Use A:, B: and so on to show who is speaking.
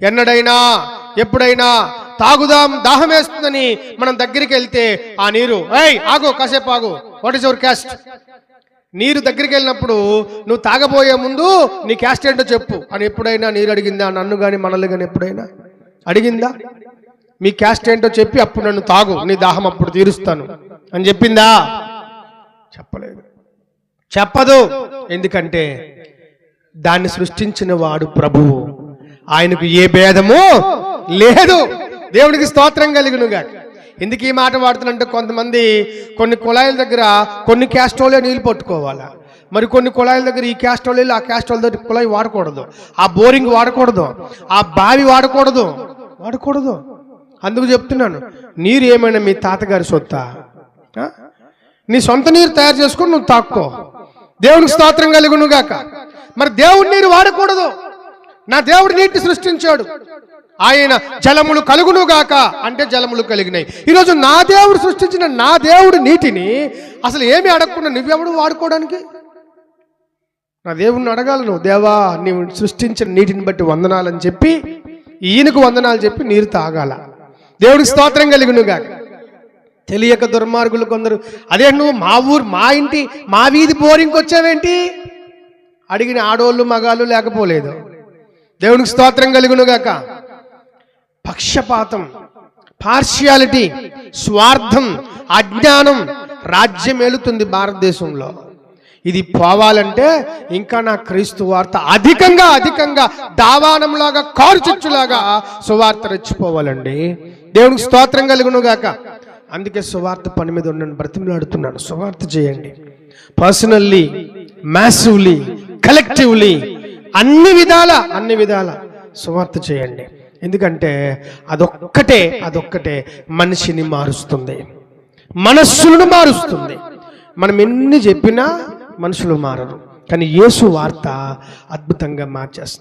A: ఎన్నడైనా ఎప్పుడైనా తాగుదాం దాహం వేస్తుందని మనం దగ్గరికి వెళ్తే ఆ నీరు, ఏయ్ ఆగు, కాసేపు ఆగు, వాట్ ఈస్ యువర్ క్యాస్ట్? నీరు దగ్గరికి వెళ్ళినప్పుడు నువ్వు తాగబోయే ముందు నీ క్యాస్ట్ ఏంటో చెప్పు అని ఎప్పుడైనా నీరు అడిగిందా? నన్ను కానీ మనల్ని కానీ ఎప్పుడైనా అడిగిందా? మీ క్యాస్ట్ ఏంటో చెప్పి అప్పుడు నన్ను తాగు, నీ దాహం అప్పుడు తీరుస్తాను అని చెప్పిందా? చెప్పలేదు, చెప్పదు. ఎందుకంటే దాన్ని సృష్టించిన వాడు ప్రభువు, ఆయనకు ఏ భేదము లేదు. దేవునికి స్తోత్రం కలుగునుగా. ఎందుకు ఈ మాట వాడుతున్నంటే, కొంతమంది కొన్ని కుళాయిల దగ్గర కొన్ని క్యాస్ట్ వాళ్ళే నీళ్ళు పట్టుకోవాలా, మరి కొన్ని కుళాయిల దగ్గర ఈ క్యాస్ట్ వాళ్ళు ఆ క్యాస్ట్ వాళ్ళ దగ్గర కుళాయి వాడకూడదు, ఆ బోరింగ్ వాడకూడదు, ఆ బావి వాడకూడదు. అందుకు చెప్తున్నాను, నీరు ఏమైనా మీ తాతగారి సొత్తా? నీ సొంత నీరు తయారు చేసుకుని నువ్వు తాక్కో. దేవునికి స్తోత్రం కలుగునుగాక. మరి దేవుడి నీరు వాడకూడదు. నా దేవుడి నీటిని సృష్టించాడు, ఆయన జలములు కలుగునుగాక అంటే జలములు కలిగినాయి. ఈరోజు నా దేవుడు సృష్టించిన నా దేవుడి నీటిని అసలు ఏమి అడగకుండా నువ్వెవడు వాడుకోవడానికి? నా దేవుడిని అడగాలి నువ్వు, దేవా నీవు సృష్టించిన నీటిని బట్టి వందనాలని చెప్పి, ఈయనకు వందనాలు చెప్పి నీరు తాగాల. దేవుడికి స్తోత్రం కలుగునుగాక. తెలియక దుర్మార్గులు కొందరు, అదే నువ్వు మా ఇంటి మా వీధి బోరింగ్కి వచ్చావేంటి అడిగిన ఆడోళ్ళు మగాళ్ళు లేకపోలేదు. దేవునికి స్తోత్రం కలుగునుగాక. పక్షపాతం, పార్షియాలిటీ, స్వార్థం, అజ్ఞానం రాజ్యం ఏలుతుంది భారతదేశంలో. ఇది పోవాలంటే ఇంకా నా క్రీస్తు వార్త అధికంగా దావానంలాగా కారుచుచ్చులాగా సువార్త రెచ్చిపోవాలండి. దేవునికి స్తోత్రం కలుగునుగాక. అందుకే సువార్త పని మీద ఉన్న బ్రతిమలాడుతున్నాను, సువార్త చేయండి. పర్సనల్లీ, మ్యాసివ్లీ, కలెక్టివ్లీ, అన్ని విధాల సువార్త చేయండి. ఎందుకంటే అదొక్కటే మనిషిని మారుస్తుంది, మనస్సులను మారుస్తుంది. మనం ఎన్ని చెప్పినా మనుషులు మారరు, కానీ యేసు వార్త అద్భుతంగా మార్చేస్తుంది.